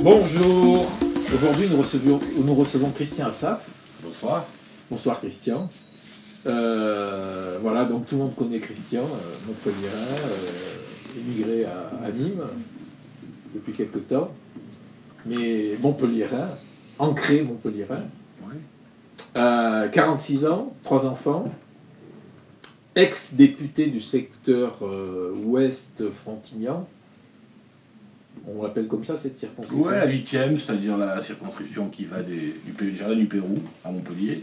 Bonjour. Aujourd'hui, nous recevons Christian Assaf. Bonsoir. Bonsoir Christian. Voilà, donc tout le monde connaît Christian, Montpellierin, émigré à Nîmes depuis quelque temps, mais Montpellierin, ancré Montpellierin. Oui. 46 ans, 3 enfants, ex-député du secteur ouest Frontignan. On l'appelle comme ça, cette circonscription? Ouais, la 8e, c'est-à-dire la circonscription qui va du Jardin du Pérou à Montpellier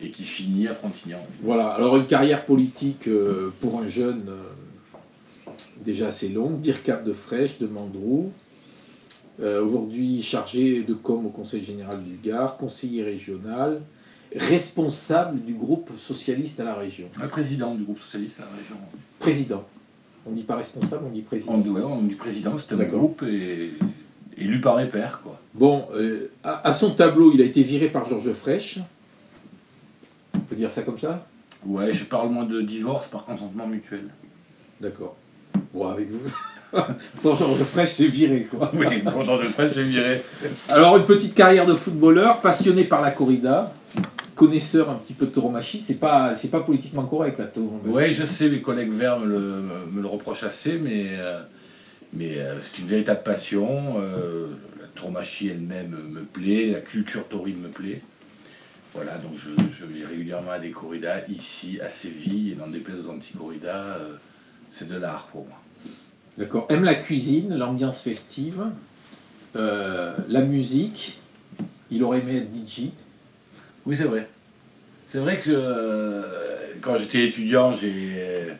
et qui finit à Frontignan. Voilà, alors une carrière politique pour un jeune déjà assez longue, d'IRCAP de Frêche, de Mandrou, aujourd'hui chargé de com au Conseil général du Gard, conseiller régional, responsable du groupe socialiste à la région. Le président du groupe socialiste à la région. Président. On ne dit pas responsable, on dit président. On dit président, c'était un groupe et élu par les pairs, quoi. Bon, à son tableau, il a été viré par Georges Frêche. On peut dire ça comme ça? Ouais, je parle moins de divorce par consentement mutuel. D'accord. Bon, avec vous. Pour Georges Frêche, c'est viré, quoi. Oui, pour Georges Frêche, c'est viré. Alors, une petite carrière de footballeur, passionné par la corrida, connaisseur un petit peu de tauromachie. C'est pas politiquement correct, la tauromachie. Ouais, je sais, mes collègues verts me le reprochent assez, mais c'est une véritable passion. La tauromachie elle-même me plaît, la culture taurine me plaît. Voilà, donc je vais régulièrement à des corridas ici, à Séville, et n'en déplaise aux anti-corridas, c'est de l'art pour moi. D'accord. Aime la cuisine, l'ambiance festive, la musique. Il aurait aimé être DJ. Oui, c'est vrai. C'est vrai que quand j'étais étudiant, j'ai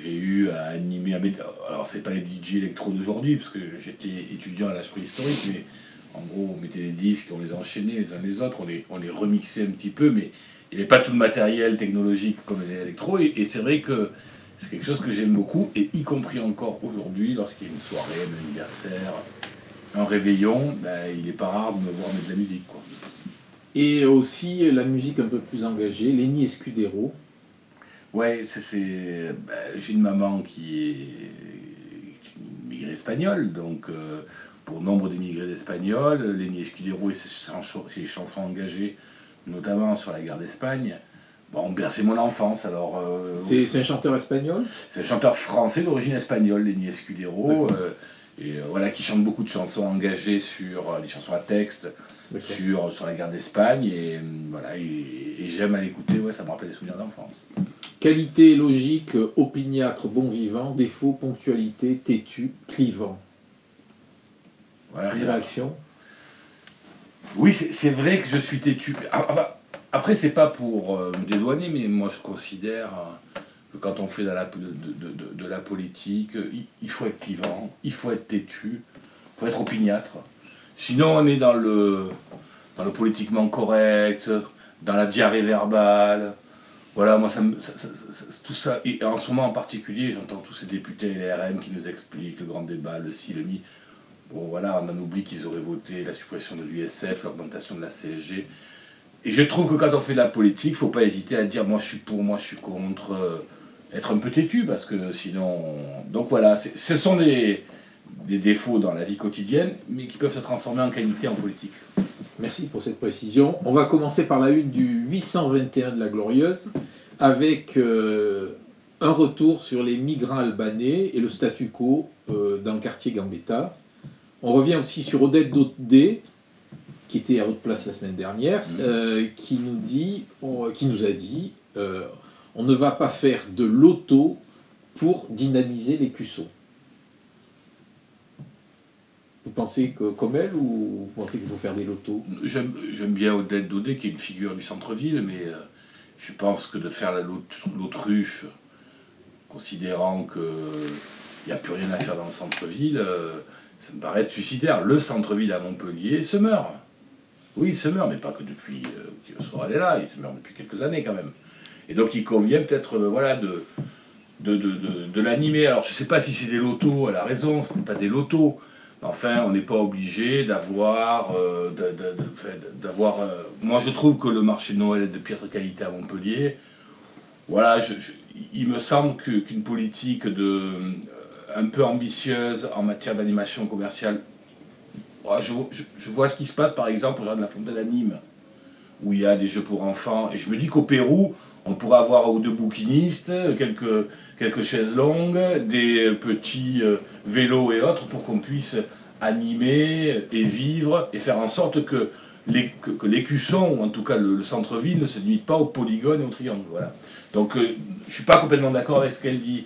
eu à animer... Alors, c'est pas les DJ électro d'aujourd'hui, parce que j'étais étudiant à l'âge préhistorique, mais en gros, on mettait les disques, on les enchaînait les uns les autres, on les remixait un petit peu, mais il n'y avait pas tout le matériel technologique comme les électro, et c'est vrai que c'est quelque chose que j'aime beaucoup, et y compris encore aujourd'hui, lorsqu'il y a une soirée, un anniversaire, un réveillon, ben, il n'est pas rare de me voir mettre de la musique, quoi. Et aussi la musique un peu plus engagée, Lenny Escudero. Ouais, j'ai une maman qui est une immigrée espagnole, donc pour nombre d'immigrés espagnols, Lenny Escudero et ses chansons engagées, notamment sur la guerre d'Espagne, ont bercé mon enfance. Alors, c'est un chanteur espagnol? C'est un chanteur français d'origine espagnole, Lenny Escudero, voilà, qui chante beaucoup de chansons engagées sur des chansons à texte. Sur la guerre d'Espagne, et voilà, et j'aime à l'écouter, ouais, ça me rappelle des souvenirs d'enfance. Qualité, logique, opiniâtre, bon vivant, défaut, ponctualité, têtu, clivant. Ouais, réaction? Oui, c'est vrai que je suis têtu. Après, c'est pas pour me dédouaner, mais moi je considère que quand on fait de la politique, il faut être clivant, il faut être têtu, il faut être opiniâtre. Sinon, on est dans le politiquement correct, dans la diarrhée verbale. Voilà, moi, tout ça, et en ce moment en particulier, j'entends tous ces députés LRM qui nous expliquent le grand débat, le ci, le mi. Bon, voilà, on en oublie qu'ils auraient voté la suppression de l'USF, l'augmentation de la CSG. Et je trouve que quand on fait de la politique, il ne faut pas hésiter à dire moi je suis pour, moi je suis contre, être un peu têtu, parce que sinon... Donc voilà, ce sont des défauts dans la vie quotidienne, mais qui peuvent se transformer en qualité en politique. Merci pour cette précision. On va commencer par la une du 821 de la Glorieuse, avec un retour sur les migrants albanais et le statu quo dans le quartier Gambetta. On revient aussi sur Odette Daudet, qui était à votre place la semaine dernière, qui nous a dit on ne va pas faire de l'auto pour dynamiser les CUSO. Vous pensez comme elle, ou vous pensez qu'il faut faire des lotos? J'aime bien Odette Daudet, qui est une figure du centre-ville, mais je pense que de faire l'autruche, considérant qu'il n'y a plus rien à faire dans le centre-ville, ça me paraît être suicidaire. Le centre-ville à Montpellier se meurt. Oui, il se meurt, mais pas que depuis que Sorel est là, il se meurt depuis quelques années quand même. Et donc il convient peut-être voilà, de l'animer. Alors je ne sais pas si c'est des lotos, elle a raison, ce n'est pas des lotos. Enfin, on n'est pas obligé d'avoir... moi, je trouve que le marché de Noël est de piètre qualité à Montpellier. Voilà, il me semble qu'une politique un peu ambitieuse en matière d'animation commerciale Ouais, je vois ce qui se passe par exemple au jardin de la Fontaine à Nîmes, où il y a des jeux pour enfants, et je me dis qu'au Pérou, on pourrait avoir un ou deux bouquinistes, quelques chaises longues, des petits vélos et autres pour qu'on puisse animer et vivre et faire en sorte que que l'écusson, ou en tout cas le centre-ville, ne se limite pas au polygone et au triangle. Voilà. Donc je ne suis pas complètement d'accord avec ce qu'elle dit.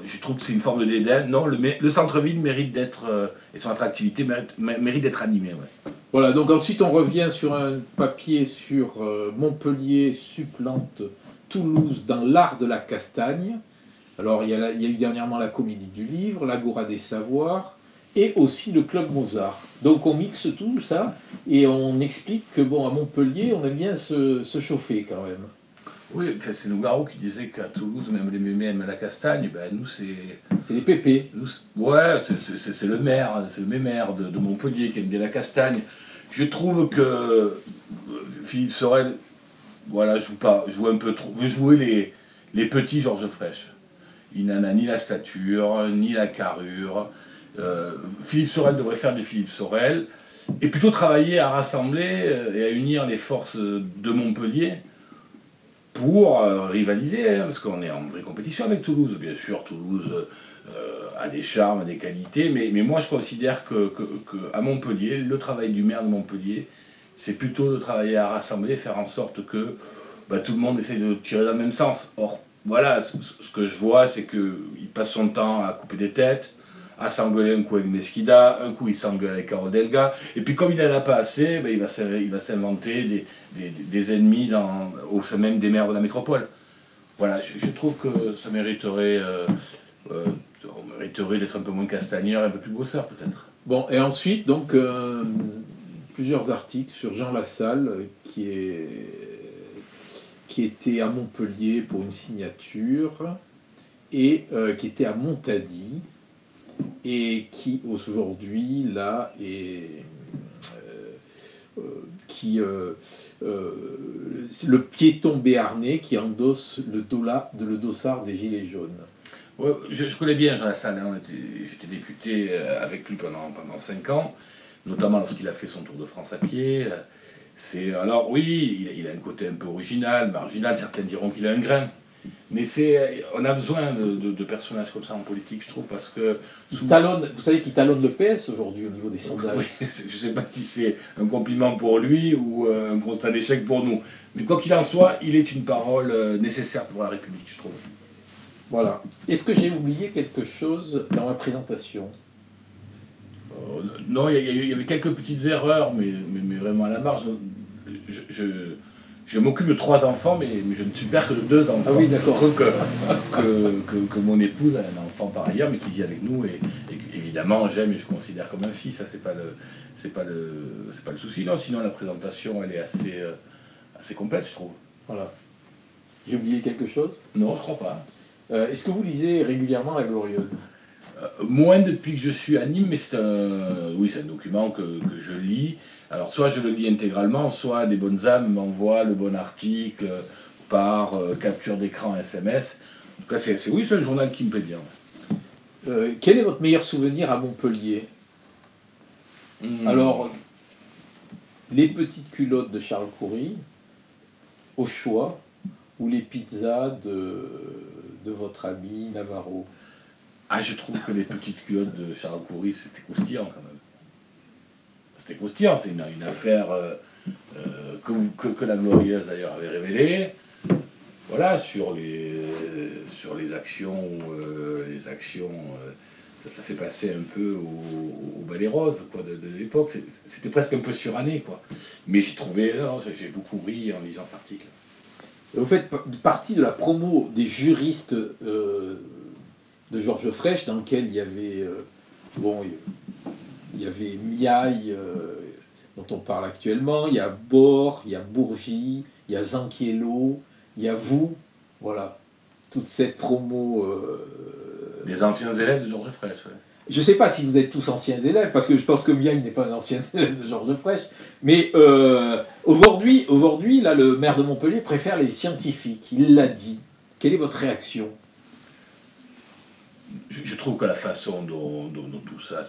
Je trouve que c'est une forme de dédain. Non, le centre-ville mérite d'être, et son attractivité mérite d'être animé. Ouais. Voilà, donc ensuite on revient sur un papier sur Montpellier supplante Toulouse dans l'art de la castagne. Alors il y a eu dernièrement la Comédie du Livre, l'Agora des Savoirs et aussi le Club Mozart. Donc on mixe tout ça et on explique que bon, à Montpellier on aime bien se chauffer quand même. Oui, enfin, c'est Nougaro qui disait qu'à Toulouse, même les mémés aiment la castagne. Ben, nous, c'est. C'est les pépés. Ouais, c'est le maire, c'est le mémère de Montpellier qui aime bien la castagne. Je trouve que Philippe Sorel, voilà, joue un peu trop. Veut jouer les petits Georges Frêche. Il n'en a ni la stature, ni la carrure. Philippe Sorel devrait faire du Philippe Sorel et plutôt travailler à rassembler et à unir les forces de Montpellier pour rivaliser, hein, parce qu'on est en vraie compétition avec Toulouse. Bien sûr, Toulouse a des charmes, a des qualités, mais moi je considère que à Montpellier, le travail du maire de Montpellier, c'est plutôt de travailler à rassembler, faire en sorte que tout le monde essaye de tirer dans le même sens. Or, voilà, ce que je vois, c'est qu'il passe son temps à couper des têtes, à s'engueuler un coup avec Mesquida, un coup il s'engueule avec Carol Delga, et puis comme il n'en a pas assez, il va s'inventer des ennemis au sein même des maires de la métropole. Voilà, je trouve que ça mériterait, on mériterait d'être un peu moins castagneur et un peu plus bosseur peut-être. Bon, et ensuite, donc, plusieurs articles sur Jean Lassalle, qui était à Montpellier pour une signature, et qui était à Montady, et qui aujourd'hui, là, est... le piéton béarnais qui endosse le dossard des Gilets jaunes. Ouais, je connais bien Jean Lassalle, hein, j'étais député avec lui pendant 5 ans, notamment lorsqu'il a fait son tour de France à pied. Alors oui, il a un côté un peu original, marginal, certains diront qu'il a un grain. Mais on a besoin de personnages comme ça en politique, je trouve, parce que... Vous savez qu'il talonne le PS aujourd'hui au niveau des sondages. Oui, je ne sais pas si c'est un compliment pour lui ou un constat d'échec pour nous. Mais quoi qu'il en soit, il est une parole nécessaire pour la République, je trouve. Voilà. Est-ce que j'ai oublié quelque chose dans ma présentation ? Non, il y avait quelques petites erreurs, mais vraiment à la marge. Je m'occupe de 3 enfants, mais je ne suis père que de 2 enfants. Ah oui, d'accord. Je trouve que mon épouse a un enfant par ailleurs, mais qui vit avec nous, et évidemment, j'aime et je considère comme un fils. Ça, c'est pas le souci. Non, sinon, la présentation, elle est assez complète, je trouve. Voilà. J'ai oublié quelque chose ? Non, je crois pas. Est-ce que vous lisez régulièrement La Glorieuse ? Moins depuis que je suis à Nîmes, mais c'est un document que je lis. Alors soit je le lis intégralement, soit des bonnes âmes m'envoient le bon article par capture d'écran SMS. En tout cas, c'est un journal qui me plaît bien. Quel est votre meilleur souvenir à Montpellier ? Alors, les petites culottes de Charles Coury, au choix, ou les pizzas de votre ami Navarro ? Ah, je trouve que les petites culottes de Charles Coury, c'était croustillant quand même. C'était croustillant, c'est une affaire que la Glorieuse d'ailleurs avait révélée. Voilà, sur les actions, ça fait passer un peu au balai rose quoi, de l'époque. C'était presque un peu suranné, quoi. Mais j'ai beaucoup ri en lisant cet article. Vous faites partie de la promo des juristes de Georges Frêche, dans lequel il y avait il y avait Miaille, dont on parle actuellement, il y a Bord, il y a Bourgie, il y a Zanchiello, il y a vous, voilà, toute cette promo. Des anciens élèves de Georges Frêche, ouais. Je ne sais pas si vous êtes tous anciens élèves, parce que je pense que Miaille n'est pas un ancien élève de Georges Frêche, mais aujourd'hui, là, le maire de Montpellier préfère les scientifiques, il l'a dit. Quelle est votre réaction ? je trouve que la façon dont tout ça,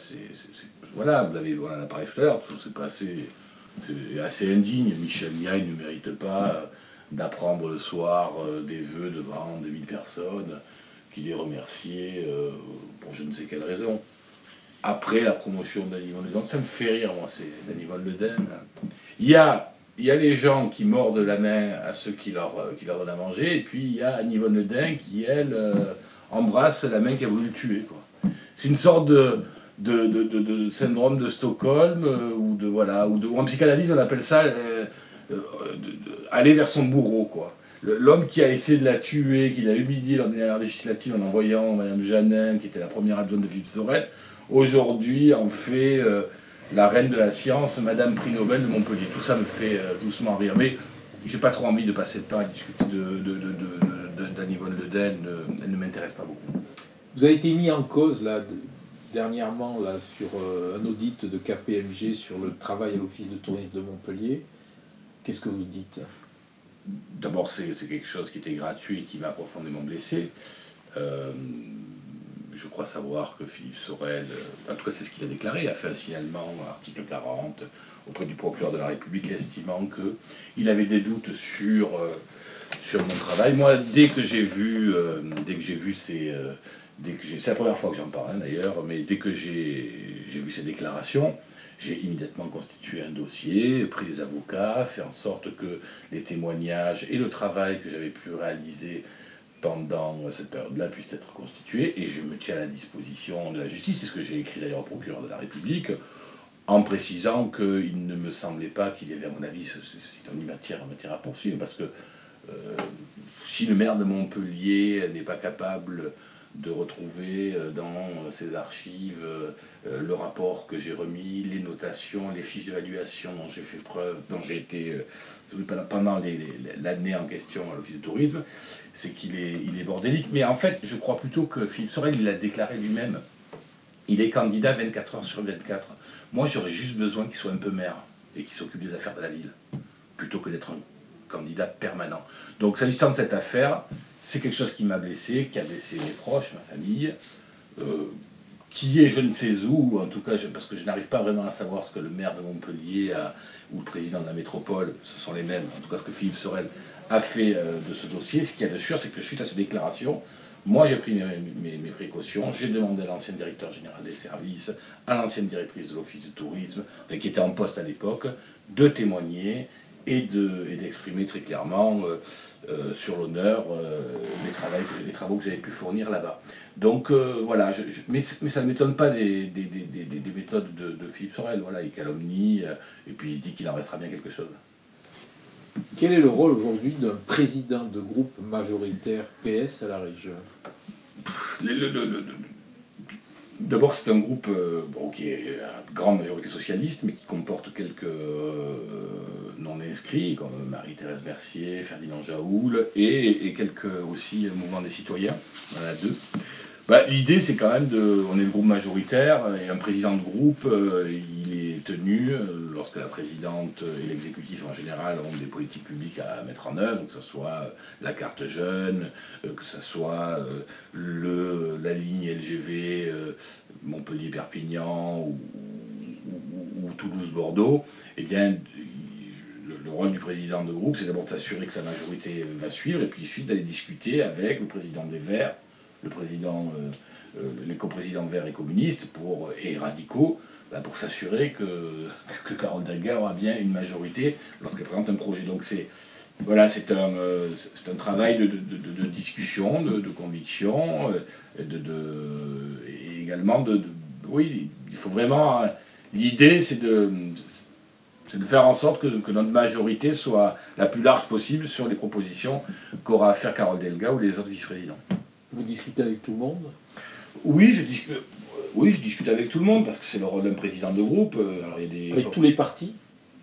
voilà, vous l'avez, voilà, on en a parlé tout à l'heure, tout s'est passé, c'est assez indigne. Michel Niaille ne mérite pas d'apprendre le soir des vœux devant 2000 personnes, qu'il est remercié pour je ne sais quelle raison. Après la promotion d'Annie Van Le Den, ça me fait rire, moi, c'est d'Annie Van Le Den. Il y a les gens qui mordent la main à ceux qui leur donnent à manger, et puis il y a Annie Van Le Den qui, elle, embrasse la main qui a voulu le tuer, quoi. C'est une sorte de syndrome de Stockholm, ou en psychanalyse on appelle ça aller vers son bourreau, quoi. L'homme qui a essayé de la tuer, qui l'a humilié lors des dernières législatives en envoyant Mme Jeannin, qui était la première adjointe de Philippe Sorel, aujourd'hui en fait la reine de la science, Madame Prix Nobel de Montpellier. Tout ça me fait doucement rire. Mais j'ai pas trop envie de passer le temps à discuter d'Annie Van Le Den, elle ne m'intéresse pas beaucoup. Vous avez été mis en cause là, dernièrement là, sur un audit de KPMG sur le travail à l'Office de tourisme de Montpellier. Qu'est-ce que vous dites? D'abord, c'est quelque chose qui était gratuit et qui m'a profondément blessé. Je crois savoir que Philippe Sorel, en tout cas c'est ce qu'il a déclaré, a fait un signalement à l'article 40 auprès du procureur de la République, estimant qu'il avait des doutes sur mon travail. Moi, dès que j'ai vu c'est la première fois que j'en parle, hein, d'ailleurs, mais dès que j'ai vu ces déclarations, j'ai immédiatement constitué un dossier, pris des avocats, fait en sorte que les témoignages et le travail que j'avais pu réaliser pendant cette période-là puissent être constitués, et je me tiens à la disposition de la justice. C'est ce que j'ai écrit d'ailleurs au procureur de la République, en précisant qu'il ne me semblait pas qu'il y avait, à mon avis, c'est une matière à poursuivre, parce que si le maire de Montpellier n'est pas capable de retrouver dans ses archives le rapport que j'ai remis, les notations, les fiches d'évaluation dont j'ai fait preuve, dont j'ai été pendant l'année en question à l'Office de tourisme, c'est qu'il est bordélique. Mais en fait, je crois plutôt que Philippe Sorel, il l'a déclaré lui-même, il est candidat 24 heures sur 24. Moi, j'aurais juste besoin qu'il soit un peu maire et qu'il s'occupe des affaires de la ville, plutôt que d'être un candidat permanent. Donc, s'agissant de cette affaire, c'est quelque chose qui m'a blessé, qui a blessé mes proches, ma famille, qui est je ne sais où, en tout cas, parce que je n'arrive pas vraiment à savoir ce que le maire de Montpellier ou le président de la métropole, ce sont les mêmes, en tout cas ce que Philippe Sorel a fait de ce dossier. Ce qu'il y a de sûr, c'est que suite à ces déclarations, moi j'ai pris mes précautions, j'ai demandé à l'ancien directeur général des services, à l'ancienne directrice de l'Office de tourisme, qui était en poste à l'époque, de témoigner et d'exprimer très clairement sur l'honneur des travaux que j'avais pu fournir là-bas. Donc voilà, mais ça ne m'étonne pas des méthodes de Philippe Sorel. Voilà, il calomnie, et puis il se dit qu'il en restera bien quelque chose. Quel est le rôle aujourd'hui d'un président de groupe majoritaire PS à la région? D'abord, c'est un groupe qui est à grande majorité socialiste, mais qui comporte quelques non-inscrits, comme Marie-Thérèse Mercier, Ferdinand Jaoul, et quelques aussi mouvements des citoyens. On en a deux. L'idée, c'est quand même on est le groupe majoritaire, et un président de groupe, il est tenu, lorsque la présidente et l'exécutif en général ont des politiques publiques à mettre en œuvre, que ce soit la carte jeune, que ce soit la ligne LGV Montpellier-Perpignan ou Toulouse-Bordeaux, eh bien, le rôle du président de groupe, c'est d'abord de s'assurer que sa majorité va suivre, et puis ensuite d'aller discuter avec le président des Verts, les coprésidents Verts et communistes et radicaux, pour s'assurer que Carole Delga aura bien une majorité lorsqu'elle présente un projet. Donc c'est un travail de discussion, de conviction, et également oui, il faut vraiment. L'idée, c'est de faire en sorte que notre majorité soit la plus large possible sur les propositions qu'aura à faire Carole Delga ou les autres vice-présidents. Vous discutez avec tout le monde? Oui, je discute avec tout le monde, parce que c'est le rôle d'un président de groupe. Alors, avec tous les partis?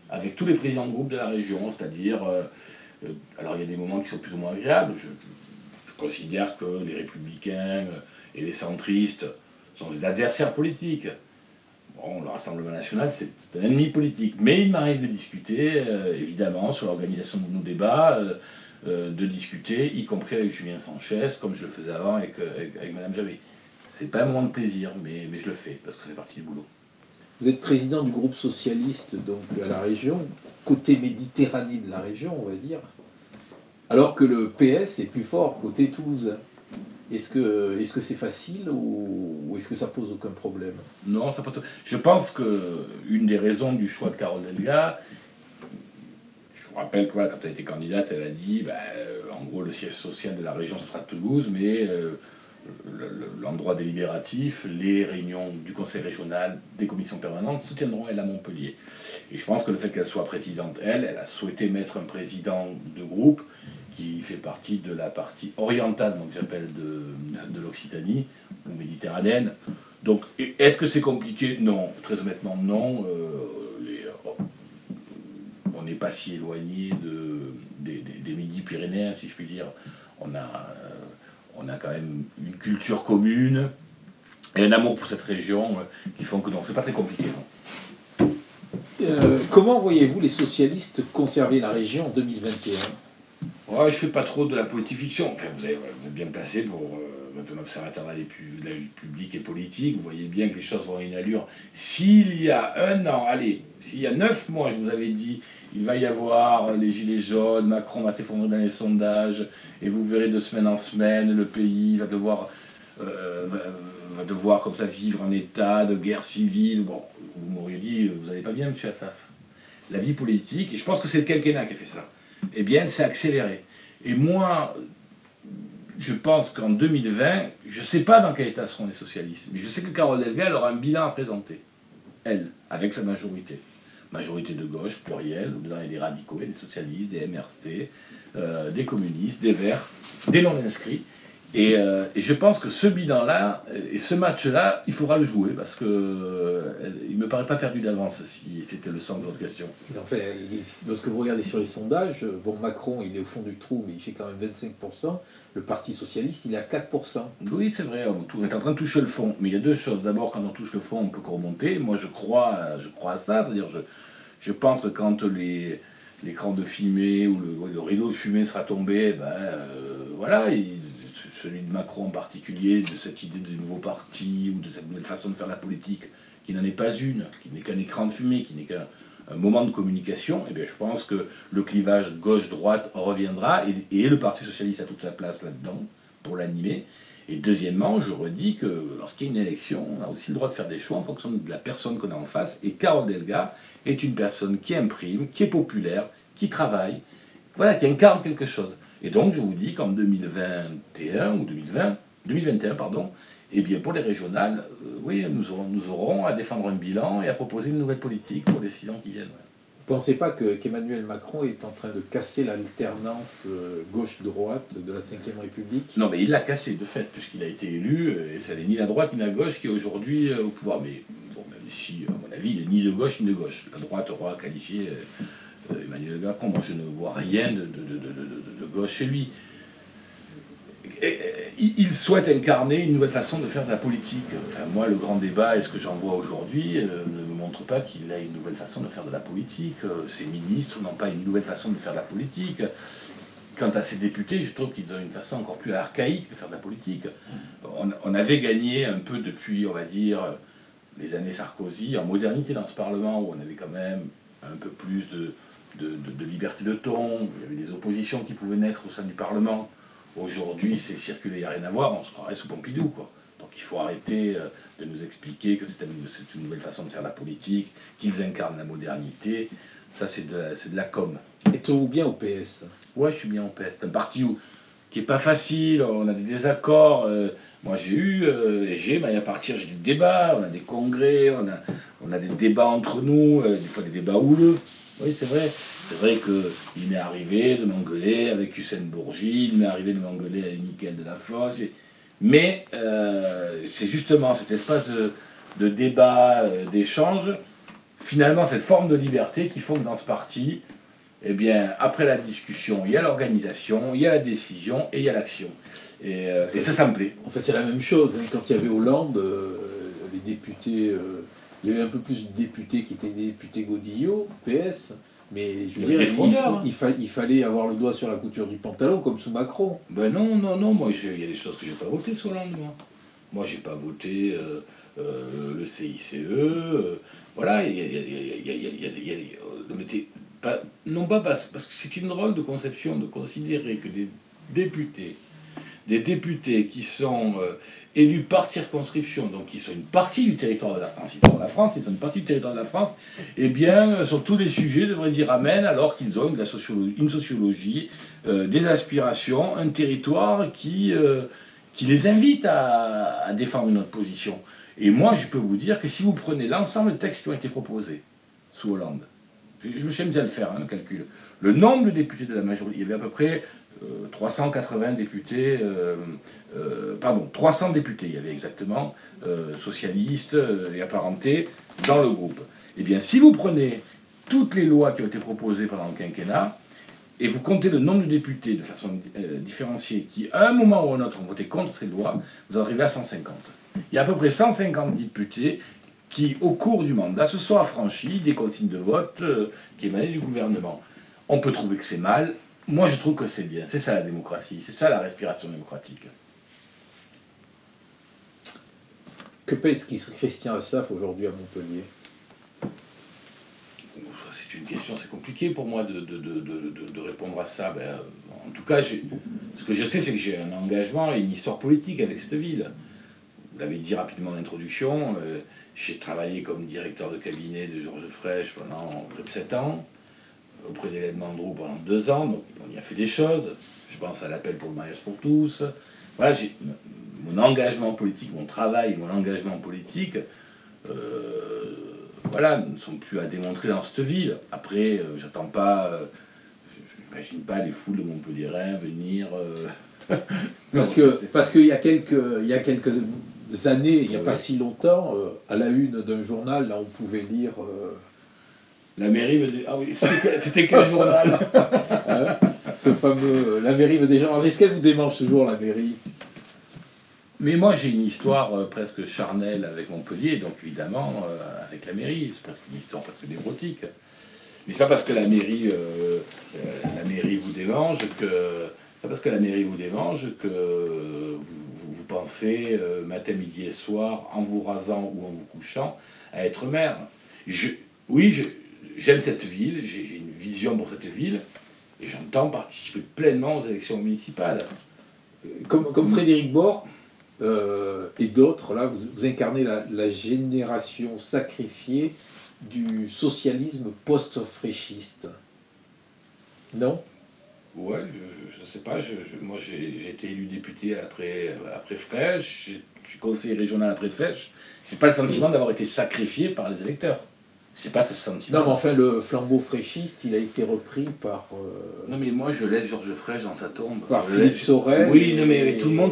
Avec tous les présidents de groupe de la région, c'est-à-dire... alors, il y a des moments qui sont plus ou moins agréables. Je considère que les républicains et les centristes sont des adversaires politiques. Bon, le Rassemblement national, c'est un ennemi politique. Mais il m'arrive de discuter, évidemment, sur l'organisation de nos débats, de discuter, y compris avec Julien Sanchez, comme je le faisais avant avec Mme Javet. C'est pas un moment de plaisir, mais je le fais, parce que ça fait partie du boulot. Vous êtes président du groupe socialiste donc, à la région, côté Méditerranée de la région, on va dire, alors que le PS est plus fort côté Toulouse. Est-ce que c'est facile ou est-ce que ça pose aucun problème? Non, ça peut. Je pense que une des raisons du choix de Carole Delga, je vous rappelle quoi, quand elle a été candidate, elle a dit, en gros, le siège social de la région, ce sera Toulouse, mais l'endroit délibératif, les réunions du conseil régional, des commissions permanentes, se tiendront, elle, à Montpellier. Et je pense que le fait qu'elle soit présidente, elle a souhaité mettre un président de groupe qui fait partie de la partie orientale, donc j'appelle de l'Occitanie, ou méditerranéenne. Donc, est-ce que c'est compliqué? Non, très honnêtement, non. On n'est pas si éloigné des Midi-Pyrénéens, si je puis dire. On a quand même une culture commune et un amour pour cette région qui font que non, c'est pas très compliqué. Non. Comment voyez-vous les socialistes conserver la région en 2021? Ouais, je fais pas trop de la politique fiction. Enfin, vous êtes bien placé pour être un observateur de la vie publique et politique. Vous voyez bien que les choses vont à une allure. S'il y a un an, allez, s'il y a 9 mois, je vous avais dit, il va y avoir les gilets jaunes, Macron va s'effondrer dans les sondages, et vous verrez de semaine en semaine, le pays va devoir comme ça vivre en état de guerre civile. Bon, vous m'auriez dit, vous n'allez pas bien, monsieur Assaf. La vie politique, et je pense que c'est le quinquennat qui a fait ça, eh bien, elle s'est accélérée. Et moi, je pense qu'en 2020, je ne sais pas dans quel état seront les socialistes, mais je sais que Carole Delga, elle aura un bilan à présenter, elle, avec sa majorité. Majorité de gauche, plurielle, où-dedans il y a des radicaux, il y a des socialistes, des MRC, des communistes, des Verts, des non-inscrits. Et je pense que ce bilan-là, et ce match-là, il faudra le jouer, parce que il ne me paraît pas perdu d'avance, si c'était le sens de votre question. Enfin, lorsque vous regardez sur les sondages, bon, Macron, il est au fond du trou, mais il fait quand même 25%. Le Parti Socialiste, il est à 4%. Oui, c'est vrai, on est en train de toucher le fond. Mais il y a deux choses. D'abord, quand on touche le fond, on peut remonter. Moi, je crois à ça. C'est-à-dire, je pense que quand l'écran de fumée ou le rideau de fumée sera tombé, voilà, celui de Macron en particulier, de cette idée de nouveau parti ou de cette nouvelle façon de faire la politique, qui n'en est pas une, qui n'est qu'un écran de fumée, qui n'est qu'un moment de communication, eh bien, je pense que le clivage gauche-droite reviendra et le Parti Socialiste a toute sa place là-dedans pour l'animer. Et deuxièmement, je redis que lorsqu'il y a une élection, on a aussi le droit de faire des choix en fonction de la personne qu'on a en face. Et Carole Delga est une personne qui imprime, qui est populaire, qui travaille, voilà, qui incarne quelque chose. Et donc, je vous dis qu'en 2021 ou 2021, pardon, eh bien, pour les régionales, oui, nous aurons à défendre un bilan et à proposer une nouvelle politique pour les 6 ans qui viennent. Vous ne pensez pas qu'Emmanuel Macron est en train de casser l'alternance gauche-droite de la Ve République? Non, mais il l'a cassé, de fait, puisqu'il a été élu, et ça n'est ni la droite ni la gauche qui est aujourd'hui au pouvoir. Mais bon, même ici, à mon avis, il n'est ni de gauche ni de gauche. La droite aura qualifié Emmanuel Macron. Moi, je ne vois rien de gauche chez lui. Il souhaite incarner une nouvelle façon de faire de la politique. Enfin, moi, le grand débat, et ce que j'en vois aujourd'hui, ne me montre pas qu'il a une nouvelle façon de faire de la politique. Ses ministres n'ont pas une nouvelle façon de faire de la politique. Quant à ses députés, je trouve qu'ils ont une façon encore plus archaïque de faire de la politique. On avait gagné un peu depuis, on va dire, les années Sarkozy, en modernité dans ce Parlement, où on avait quand même un peu plus de liberté de ton, il y avait des oppositions qui pouvaient naître au sein du Parlement. Aujourd'hui, c'est circulé, il n'y a rien à voir, on se croirait sous Pompidou, quoi. Donc il faut arrêter de nous expliquer que c'est une nouvelle façon de faire la politique, qu'ils incarnent la modernité. Ça, c'est de la com. Êtes-vous bien au PS? Ouais, je suis bien au PS. C'est un parti qui n'est pas facile, on a des désaccords. Moi, j'ai eu, à partir, j'ai des débats, on a des congrès, on a des débats entre nous, des fois des débats houleux. Oui, c'est vrai. C'est vrai qu'il m'est arrivé de m'engueuler avec Hussein Bourgi, il m'est arrivé de m'engueuler avec Mickaël Delafosse. Mais c'est justement cet espace de débat, d'échange, finalement cette forme de liberté qui font que dans ce parti, eh bien, après la discussion, il y a l'organisation, il y a la décision et il y a l'action. Et ça me plaît. En fait, c'est la même chose. Quand il y avait Hollande, les députés... il y avait un peu plus de députés qui étaient des députés Godillot, PS, mais je veux dire, il fallait avoir le doigt sur la couture du pantalon, comme sous Macron. Ben non, moi il y a des choses que j'ai pas votées sous Hollande, moi. Moi, j'ai pas voté le CICE. Voilà, non pas parce que c'est une drôle de conception de considérer que des députés qui sont élus par circonscription, donc qui sont une partie du territoire de la France, ils sont la France, ils sont une partie du territoire de la France, eh bien, sur tous les sujets, devraient dire amen, alors qu'ils ont une sociologie, des aspirations, un territoire qui les invite à défendre une autre position. Et moi, je peux vous dire que si vous prenez l'ensemble des textes qui ont été proposés sous Hollande, je me suis amusé à le faire, hein, le calcul, le nombre de députés de la majorité, il y avait à peu près 380 députés, 300 députés, il y avait exactement, socialistes et apparentés, dans le groupe. Eh bien, si vous prenez toutes les lois qui ont été proposées pendant le quinquennat, et vous comptez le nombre de députés de façon différenciée qui, à un moment ou à un autre, ont voté contre ces lois, vous arrivez à 150. Il y a à peu près 150 députés qui, au cours du mandat, se sont affranchis des consignes de vote qui émanaient du gouvernement. On peut trouver que c'est mal. Moi, je trouve que c'est bien. C'est ça la démocratie. C'est ça la respiration démocratique. Que pense Christian Assaf aujourd'hui à Montpellier? C'est une question, c'est compliqué pour moi de répondre à ça. Ben, en tout cas, ce que je sais, c'est que j'ai un engagement et une histoire politique avec cette ville. Vous l'avez dit rapidement en introduction, j'ai travaillé comme directeur de cabinet de Georges Frêche pendant près de 7 ans, auprès d'Hélène Mandroux pendant 2 ans, donc on y a fait des choses. Je pense à l'appel pour le mariage pour tous. Voilà, mon engagement politique, mon travail, mon engagement politique, voilà, ne sont plus à démontrer dans cette ville. Après, j'attends pas, je n'imagine pas les foules de Montpelliérains venir. Parce qu'il y a quelques années, il n'y a pas si longtemps, à la une d'un journal, là on pouvait lire. La mairie me... Ah oui, c'était quel journal? Ce fameux. La mairie me démange. Est-ce qu'elle vous démange toujours, la mairie? Mais moi, j'ai une histoire presque charnelle avec Montpellier, donc évidemment, avec la mairie. C'est presque une histoire presque névrotique. Mais c'est pas parce que la mairie vous démange que... C'est parce que la mairie vous démange que vous pensez, matin, midi et soir, en vous rasant ou en vous couchant, à être maire. J'aime cette ville, j'ai une vision pour cette ville, et j'entends participer pleinement aux élections municipales. Comme Frédéric Bord et d'autres, là, vous incarnez la génération sacrifiée du socialisme post-fréchiste. Non? Ouais, je ne sais pas, moi j'ai été élu député après Frêche, je suis conseiller régional après Frêche, je n'ai pas le sentiment d'avoir été sacrifié par les électeurs. C'est pas ce sentiment. Non, mais enfin, le flambeau fréchiste, il a été repris par... Non, mais moi, je laisse Georges Frêche dans sa tombe. Par Philippe Sorel. Oui, non, mais tout le monde,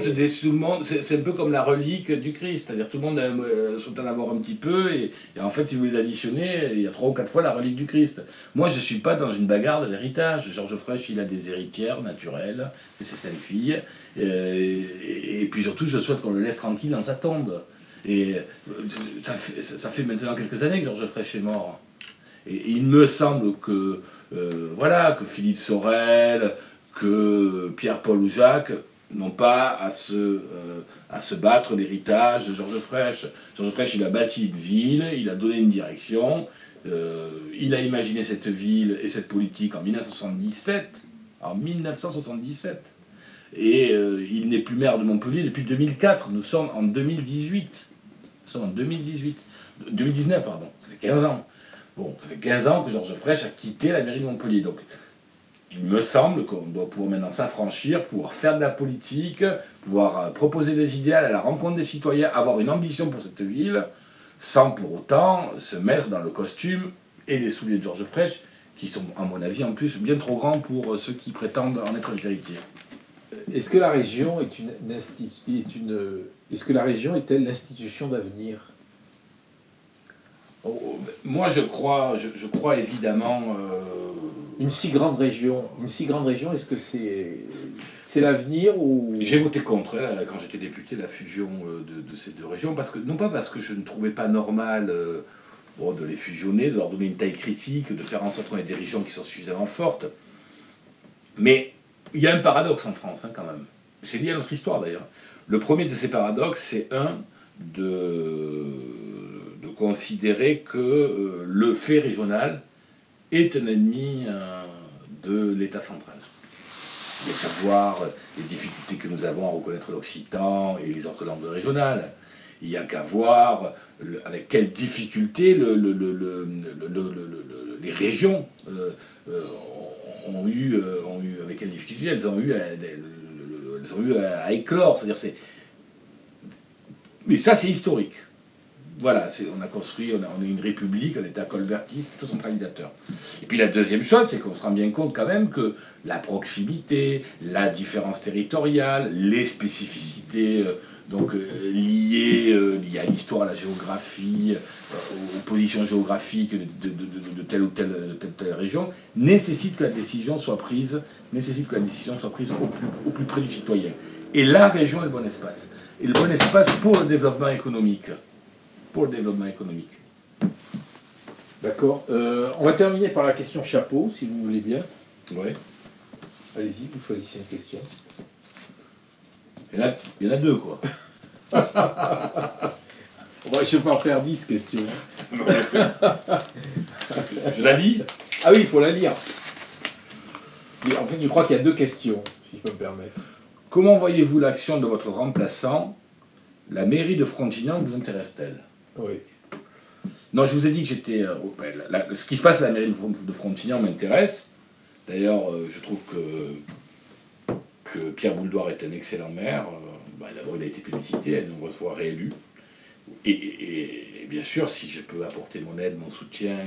c'est un peu comme la relique du Christ. C'est-à-dire tout le monde souhaite en avoir un petit peu, et en fait, si vous les additionnez, il y a 3 ou 4 fois la relique du Christ. Moi, je ne suis pas dans une bagarre de l'héritage. Georges Frêche, il a des héritières naturelles, c'est ses 5 filles. Et puis surtout, je souhaite qu'on le laisse tranquille dans sa tombe. Et ça fait maintenant quelques années que Georges Frêche est mort. Et il me semble que, que Philippe Sorel, que Pierre-Paul ou Jacques n'ont pas à se battre l'héritage de Georges Frêche. Georges Frêche, il a bâti une ville, il a donné une direction, il a imaginé cette ville et cette politique en 1977. Et il n'est plus maire de Montpellier depuis 2004. Nous sommes en 2018. 2019, pardon. Ça fait 15 ans. Bon, ça fait 15 ans que Georges Frêche a quitté la mairie de Montpellier. Donc, il me semble qu'on doit pouvoir maintenant s'affranchir, pouvoir faire de la politique, pouvoir proposer des idéaux à la rencontre des citoyens, avoir une ambition pour cette ville, sans pour autant se mettre dans le costume et les souliers de Georges Frêche, qui sont, à mon avis, en plus, bien trop grands pour ceux qui prétendent en être les héritiers. Est-ce que la région est-elle l'institution d'avenir? Moi, je crois évidemment. Une si grande région, est-ce que c'est l'avenir ou... J'ai voté contre quand j'étais député la fusion de ces 2 régions, non pas parce que je ne trouvais pas normal de les fusionner, de leur donner une taille critique, de faire en sorte qu'on ait des régions qui sont suffisamment fortes, mais il y a un paradoxe en France, quand même. C'est lié à notre histoire, d'ailleurs. Le premier de ces paradoxes, c'est de considérer que le fait régional est un ennemi de l'État central. Il y a qu'à voir les difficultés que nous avons à reconnaître l'occitan et les autres langues régionales. Il n'y a qu'à voir avec quelles difficultés les régions ont eu, avec quelles difficultés elles ont eu à éclore. C'est-à-dire, mais ça, c'est historique. Voilà, on a construit, on est une république, un État colbertiste, plutôt centralisateur. Et puis la deuxième chose, c'est qu'on se rend bien compte quand même que la proximité, la différence territoriale, les spécificités liées à l'histoire, à la géographie, aux positions géographiques de telle ou telle région, nécessitent que la décision soit prise au plus près du citoyen. Et la région est le bon espace. Et le bon espace pour le développement économique. D'accord. On va terminer par la question chapeau, si vous voulez bien. Oui. Allez-y, vous choisissez une question. Il y en a deux, quoi. Je ne vais pas en faire 10 questions. Je la lis. Ah oui, il faut la lire. Et en fait, je crois qu'il y a deux questions, si je peux me permettre. Comment voyez-vous l'action de votre remplaçant? La mairie de Frontignan vous intéresse-t-elle? Oui. Non, je vous ai dit que j'étais... ce qui se passe à la mairie de Frontignan m'intéresse. D'ailleurs, je trouve que Pierre Bouldoir est un excellent maire. D'abord, il a été plébiscité, à de nombreuses fois réélu. Et bien sûr, si je peux apporter mon aide, mon soutien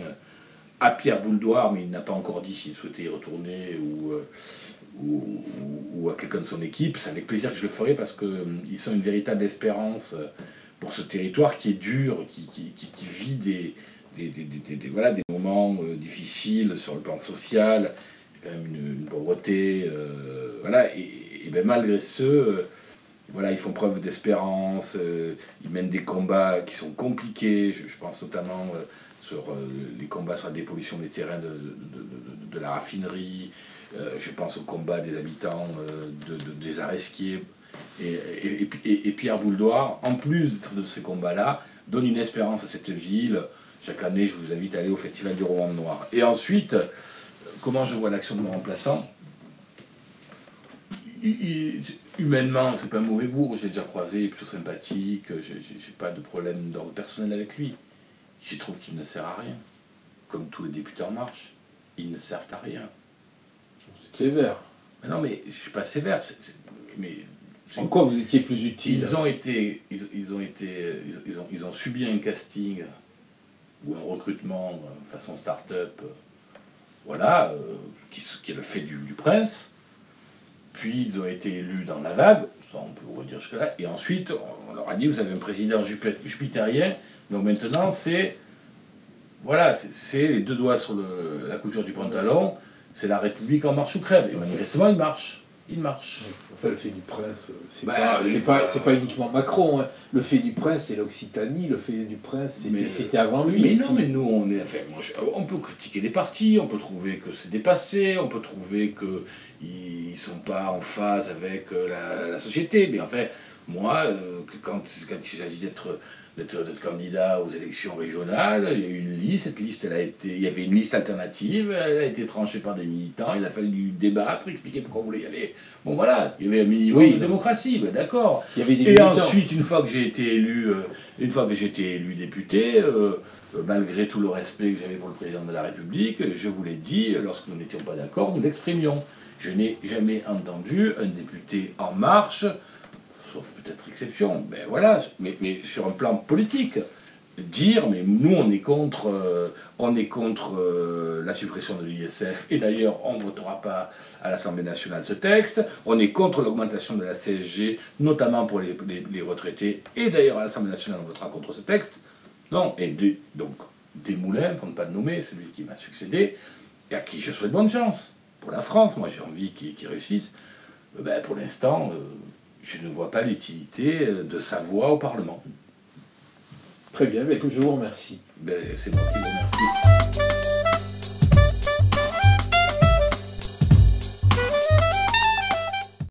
à Pierre Bouldoir, mais il n'a pas encore dit s'il souhaitait y retourner ou à quelqu'un de son équipe, c'est avec plaisir que je le ferai parce qu'ils sont une véritable espérance pour ce territoire qui est dur, qui vit des moments difficiles sur le plan social, quand même une pauvreté, et malgré ce, ils font preuve d'espérance, ils mènent des combats qui sont compliqués, je pense notamment sur les combats sur la dépollution des terrains de la raffinerie, je pense au combat des habitants des Aresquiers. Et Pierre Bouldoir, en plus de ces combats-là, donne une espérance à cette ville. Chaque année, je vous invite à aller au Festival du Roman Noir. Et ensuite, comment je vois l'action de mon remplaçant? Humainement, c'est pas un mauvais bourg, je l'ai déjà croisé, il est plutôt sympathique, j'ai pas de problème d'ordre personnel avec lui. Je trouve qu'il ne sert à rien. Comme tous les députés En Marche, ils ne servent à rien. C'est sévère. Mais non, mais je suis pas sévère. En quoi vous étiez plus utile? Ils ont subi un casting ou un recrutement façon start-up, qui est le fait du prince. Puis ils ont été élus dans la vague, ça on peut vous redire jusque-là. Et ensuite, on leur a dit vous avez un président jupitérien, donc maintenant c'est les deux doigts sur la couture du pantalon, c'est la République en marche ou crève. Et manifestement, il marche. Enfin, le fait du prince, c'est pas uniquement Macron. Hein. Le fait du prince, c'est l'Occitanie. Le fait du prince, c'était avant lui. Mais non, mais nous, on peut critiquer les partis, on peut trouver que c'est dépassé, on peut trouver qu'ils ne sont pas en phase avec la société. Mais enfin, moi, quand il s'agit d'être candidat aux élections régionales, il y a eu une liste, cette liste, il y avait une liste alternative, elle a été tranchée par des militants, il a fallu débattre, expliquer pourquoi on voulait y aller. Bon voilà, il y avait un minimum de démocratie, d'accord. Et ensuite, une fois que j'ai été élu député, malgré tout le respect que j'avais pour le président de la République, je vous l'ai dit, lorsque nous n'étions pas d'accord, nous l'exprimions. Je n'ai jamais entendu un député En Marche, sauf peut-être exception, mais sur un plan politique, dire, mais nous on est contre la suppression de l'ISF, et d'ailleurs on ne votera pas à l'Assemblée nationale ce texte, on est contre l'augmentation de la CSG, notamment pour les retraités, et d'ailleurs à l'Assemblée nationale on votera contre ce texte. Non, donc Desmoulins, pour ne pas le nommer, celui qui m'a succédé, et à qui je souhaite bonne chance, pour la France, moi j'ai envie qu'il réussisse, pour l'instant... je ne vois pas l'utilité de sa voix au Parlement. Très bien, je vous remercie. C'est moi qui vous remercie.